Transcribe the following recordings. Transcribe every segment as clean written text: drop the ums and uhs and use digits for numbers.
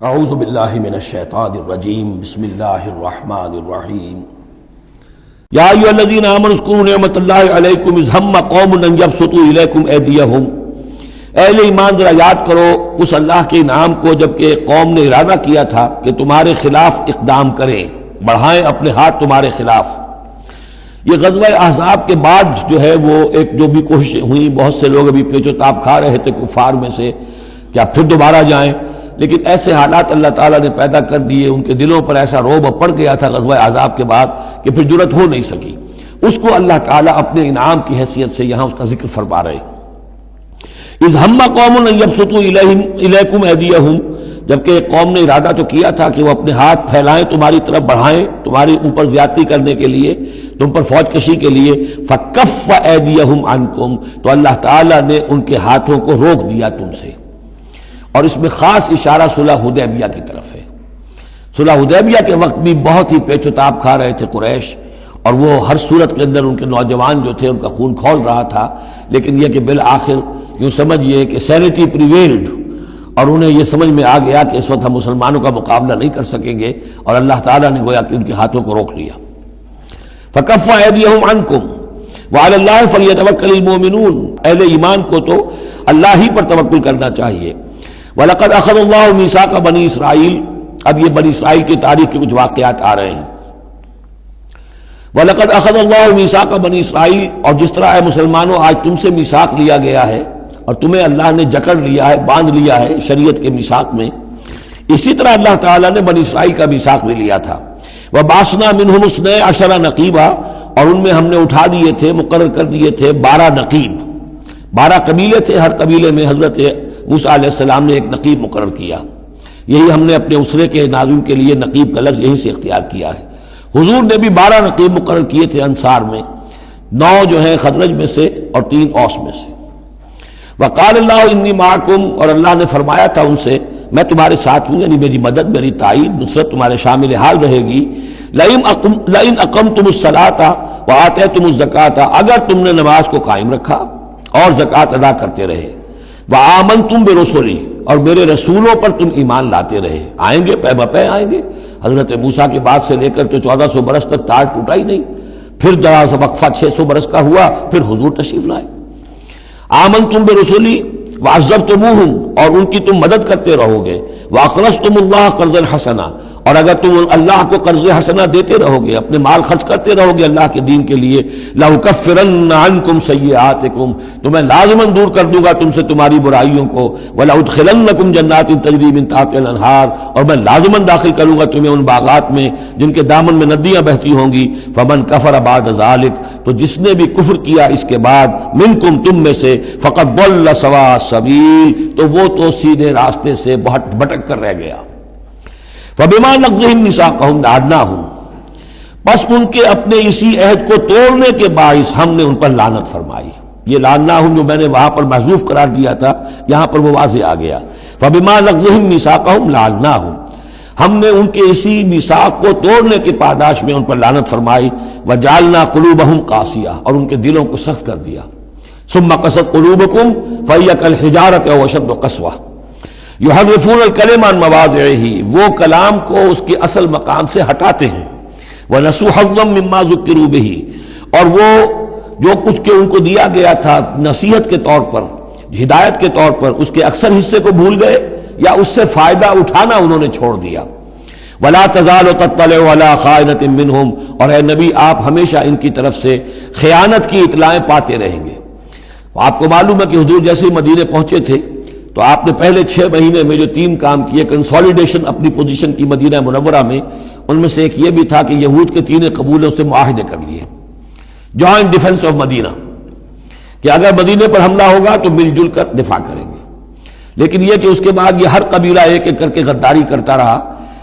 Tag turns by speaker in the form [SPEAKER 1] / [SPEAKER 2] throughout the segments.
[SPEAKER 1] اعوذ باللہ من الشیطان الرجیم بسم اللہ الرحمن الرحیم یا ایھا الذین آمنوا اذکروا نعمت اللہ علیکم اذ ہم قوم ان یبسطوا الیکم ایدیہم، اہل ایمان ذرا یاد کرو اس اللہ کے انعام کو جبکہ قوم نے ارادہ کیا تھا کہ تمہارے خلاف اقدام کریں، بڑھائیں اپنے ہاتھ تمہارے خلاف۔ یہ غزوہ احزاب کے بعد جو ہے وہ ایک جو بھی کوششیں ہوئیں، بہت سے لوگ ابھی پیچ و تاب کھا رہے تھے کفار میں سے کیا پھر دوبارہ جائیں، لیکن ایسے حالات اللہ تعالیٰ نے پیدا کر دیے، ان کے دلوں پر ایسا رعب پڑ گیا تھا غزوہ احزاب کے بعد کہ پھر جرأت ہو نہیں سکی۔ اس کو اللہ تعالیٰ اپنے انعام کی حیثیت سے یہاں اس کا ذکر فرما رہے ہیں۔ اذ ہم قوم ان یبسطوا الیکم ایدیہم، جبکہ ایک قوم نے ارادہ تو کیا تھا کہ وہ اپنے ہاتھ پھیلائیں تمہاری طرف، بڑھائیں تمہارے اوپر زیادتی کرنے کے لیے، تم پر فوج کشی کے لیے، فکف ایدیہم عنکم، تو اللہ تعالیٰ نے ان کے ہاتھوں کو روک دیا تم سے۔ اور اس میں خاص اشارہ صلح حدیبیہ کی طرف ہے۔ صلح حدیبیہ کے وقت بھی بہت ہی پیچ و تاب کھا رہے تھے قریش، اور وہ ہر صورت کے اندر ان کے نوجوان جو تھے ان کا خون کھول رہا تھا، لیکن یہ کہ بالآخر یوں سمجھئے کہ سینٹی پریویلڈ، اور انہیں یہ سمجھ میں آ گیا کہ اس وقت ہم مسلمانوں کا مقابلہ نہیں کر سکیں گے، اور اللہ تعالیٰ نے گویا کہ ان کے ہاتھوں کو روک لیا۔ فکف ایدیہم عنکم وعلی اللہ فلیتوکل المؤمنون، اہل ایمان کو تو اللہ ہی پر توکل کرنا چاہیے۔ وَلَقَدْ أَخَذَ اللَّهُ مِيثَاقَ بَنِي اسرائیل، اب یہ بنی اسرائیل کی تاریخ کے کچھ واقعات آ رہے ہیں۔ وَلَقَدْ أَخَذَ اللَّهُ مِيثَاقَ بَنِي اسرائیل، اور جس طرح اے مسلمانوں آج تم سے میثاق لیا گیا ہے اور تمہیں اللہ نے جکڑ لیا ہے، باندھ لیا ہے شریعت کے میثاق میں، اسی طرح اللہ تعالیٰ نے بنی اسرائیل کا میثاق بھی لیا تھا۔ وَبَعَثْنَا مِنْهُمُ اثْنَیْ عَشَرَ نَقِیبًا، اور ان میں ہم نے اٹھا دیے تھے، مقرر کر دیے تھے 12 نقیب، 12 قبیلے تھے، ہر قبیلے میں حضرت موسیٰ علیہ السلام نے ایک نقیب مقرر کیا۔ یہی ہم نے اپنے اسرے کے ناظم کے لیے نقیب کا لفظ یہیں سے اختیار کیا ہے۔ حضور نے بھی 12 نقیب مقرر کیے تھے انصار میں، 9 جو ہیں خزرج میں سے اور 3 اوس میں سے۔ وقال اللہ انی معکم، اور اللہ نے فرمایا تھا ان سے میں تمہارے ساتھ ہوں، یعنی میری مدد، میری تائید، نصرت تمہارے شامل حال رہے گی۔ لئن اقمتم الصلاۃ وآتیتم الزکاۃ، اگر تم نے نماز کو قائم رکھا اور زکوٰۃ ادا کرتے رہے، وآمنتم برسلی، اور میرے رسولوں پر تم ایمان لاتے رہے، آئیں گے پے بپے آئیں گے۔ حضرت موسیٰ کے بعد سے لے کر تو 1400 برس تک تاج ٹوٹا ہی نہیں، پھر ذرا سا وقفہ 600 برس کا ہوا، پھر حضور تشریف لائے۔ آمنتم برسلی وعزرتموہم، اور ان کی تم مدد کرتے رہو گے۔ واقرضتم اللہ قرضا حسنا، اور اگر تم اللہ کو قرض حسنا دیتے رہو گے، اپنے مال خرچ کرتے رہو گے اللہ کے دین کے لیے، لأکفرن عنکم سیئاتکم، تو میں لازماً دور کر دوں گا تم سے تمہاری برائیوں کو، ولأدخلنکم جنات تجری من تحتہا الانہار، اور میں لازماً داخل کروں گا تمہیں ان باغات میں جن کے دامن میں ندیاں بہتی ہوں گی۔ فمن کفر بعد ذلک، تو جس نے بھی کفر کیا اس کے بعد، منکم تم میں سے، فقد ضل سواء السبیل، تو وہ تو سیدھے راستے سے بھٹک کر رہ گیا۔ فَبِمَا نَقْضِهِمْ مِيثَاقَهُمْ لَعَنَّاهُمْ، بس ان کے اپنے اسی عہد کو توڑنے کے باعث ہم نے ان پر لعنت فرمائی۔ یہ لعناہم جو میں نے وہاں پر محذوف قرار دیا تھا، یہاں پر وہ واضح آ گیا۔ فَبِمَا نَقْضِهِمْ مِيثَاقَهُمْ لَعَنَّاهُمْ، ہم نے ان کے اسی میثاق کو توڑنے کے پاداش میں ان پر لعنت فرمائی۔ وَجَعَلْنَا قُلُوبَهُمْ قَاسِيَةً، اور ان کے دلوں کو سخت کر دیا۔ ثُمَّ قَسَتْ قُلُوبُكُمْ فَهِيَ كَالْحِجَارَةِ أَوْ أَشَدُّ قَسْوَةً یحرفون الکلم عن مواضعہ، وہ کلام کو اس کے اصل مقام سے ہٹاتے ہیں۔ ونسوا حظا مما ذکروا بہ، اور وہ جو کچھ کہ ان کو دیا گیا تھا نصیحت کے طور پر، ہدایت کے طور پر، اس کے اکثر حصے کو بھول گئے یا اس سے فائدہ اٹھانا انہوں نے چھوڑ دیا۔ ولا تزال تطلع علی خائنۃ منہم، اور اے نبی آپ ہمیشہ ان کی طرف سے خیانت کی اطلاعیں پاتے رہیں گے۔ آپ کو معلوم ہے کہ حضور جیسے ہی مدینے پہنچے تھے تو آپ نے پہلے 6 مہینے میں جو 3 کام کیے، کنسولیڈیشن اپنی پوزیشن کی مدینہ منورہ میں، ان میں سے ایک یہ بھی تھا کہ یہود کے 3 قبیلوں سے معاہدے کر لیے، جوائنٹ ڈیفنس آف مدینہ، کہ اگر مدینے پر حملہ ہوگا تو مل جل کر دفاع کریں گے۔ لیکن یہ کہ اس کے بعد یہ ہر قبیلہ ایک ایک کر کے غداری کرتا رہا،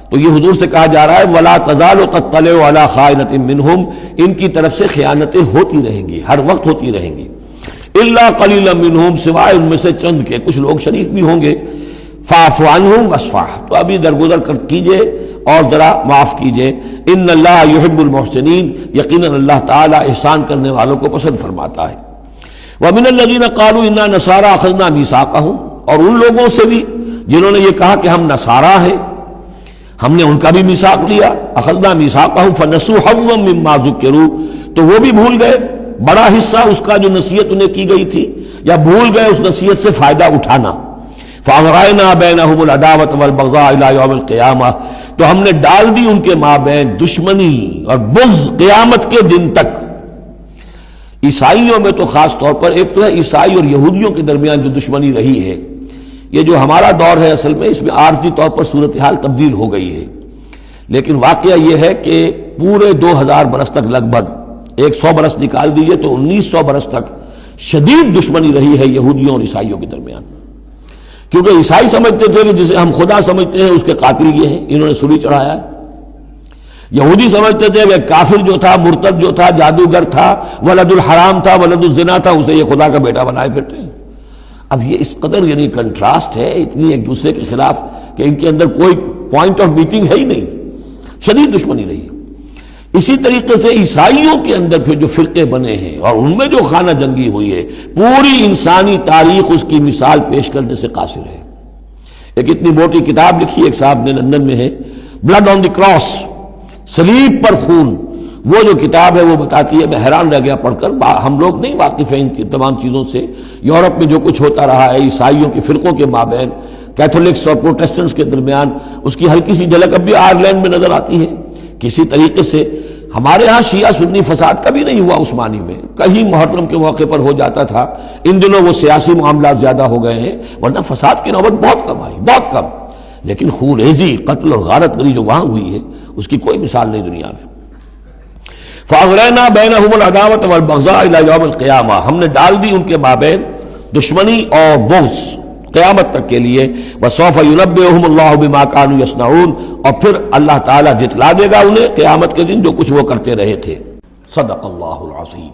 [SPEAKER 1] تو یہ حضور سے کہا جا رہا ہے وَلَا تَزَالُ تَطَّلِعُ عَلَىٰ خَائِنَةٍ مِّنْهُمْ، ان کی طرف سے خیانتیں ہوتی رہیں گی، ہر وقت ہوتی رہیں گی۔ الا قلیلا منہم، سوائے ان میں سے چند کے، کچھ لوگ شریف بھی ہوں گے۔ فاعف عنہم واصفح، تو ابھی درگزر کیجئے اور ذرا معاف کیجئے۔ ان اللہ یحب المحسنین، یقیناً اللہ تعالی احسان کرنے والوں کو پسند فرماتا ہے۔ ومن الذین قالوا انا نصارى اخذنا میثاقهم، اور ان لوگوں سے بھی جنہوں نے یہ کہا کہ ہم نصارا ہیں، ہم نے ان کا بھی میثاق لیا، اخذنا میثاقہم فنسوا حظا مما ذکروا، تو وہ بھی بھول گئے بڑا حصہ اس کا جو نصیحت انہیں کی گئی تھی، یا بھول گئے اس نصیحت سے فائدہ اٹھانا۔ فَأَغْرَيْنَا بَيْنَهُمُ الْعَدَاوَةَ وَالْبَغْضَاءَ إِلَى يَوْمِ الْقِيَامَةِ، تو ہم نے ڈال دی ان کے مابین دشمنی اور بغض قیامت کے دن تک۔ عیسائیوں میں تو خاص طور پر ایک تو ہے عیسائی اور یہودیوں کے درمیان جو دشمنی رہی ہے، یہ جو ہمارا دور ہے اصل میں اس میں عارضی طور پر صورتحال تبدیل ہو گئی ہے، لیکن واقعہ یہ ہے کہ پورے 2000 برس تک، لگ بھگ 100 برس نکال دیجئے تو 1900 برس تک شدید دشمنی رہی ہے یہودیوں اور عیسائیوں کے درمیان، کیونکہ عیسائی سمجھتے تھے کہ جسے ہم خدا سمجھتے ہیں اس کے قاتل یہ ہیں، انہوں نے سولی چڑھایا ہے۔ یہودی سمجھتے تھے کہ کافر جو تھا، مرتد جو تھا، جادوگر تھا، ولد الحرام تھا، ولد الزنا تھا، اسے یہ خدا کا بیٹا بنائے پھرتے ہیں۔ اب یہ اس قدر یعنی کنٹراسٹ ہے اتنی ایک دوسرے کے خلاف کہ ان کے اندر کوئی پوائنٹ آف میٹنگ ہے ہی نہیں، شدید دشمنی رہی۔ اسی طریقے سے عیسائیوں کے اندر پھر جو فرقے بنے ہیں اور ان میں جو خانہ جنگی ہوئی ہے، پوری انسانی تاریخ اس کی مثال پیش کرنے سے قاصر ہے۔ ایک اتنی موٹی کتاب لکھی ایک صاحب نے، لندن میں ہے، بلڈ آن دی کراس، صلیب پر خون، وہ جو کتاب ہے وہ بتاتی ہے، میں حیران رہ گیا پڑھ کر، ہم لوگ نہیں واقف ہیں ان کی تمام چیزوں سے، یورپ میں جو کچھ ہوتا رہا ہے عیسائیوں کے فرقوں کے مابین، کیتھولکس اور پروٹیسٹنٹس کے درمیان، اس کی ہلکی سی جھلک اب بھی آئرلینڈ میں نظر آتی ہے۔ کسی طریقے سے ہمارے ہاں شیعہ سنی فساد کبھی نہیں ہوا عثمانی میں، کہیں محرم کے موقع پر ہو جاتا تھا، ان دنوں وہ سیاسی معاملات زیادہ ہو گئے ہیں، ورنہ فساد کی نوبت بہت کم آئی، بہت کم، لیکن خون ریزی، قتل اور غارت گری جو وہاں ہوئی ہے اس کی کوئی مثال نہیں دنیا میں۔ فَأَغْرَيْنَا بَيْنَهُمُ الْعَدَاوَةَ وَالْبَغْضَاءَ إِلَى يَوْمِ الْقِيَامَةِ، ہم نے ڈال دی ان کے مابین دشمنی اور بغض قیامت تک کے لیے۔ وَسَوْفَ يُنَبِّئُهُمُ اللَّهُ بِمَا كَانُوا يَصْنَعُونَ، اور پھر اللہ تعالیٰ جتلا دے گا انہیں قیامت کے دن جو کچھ وہ کرتے رہے تھے۔ صدق اللہ العظیم۔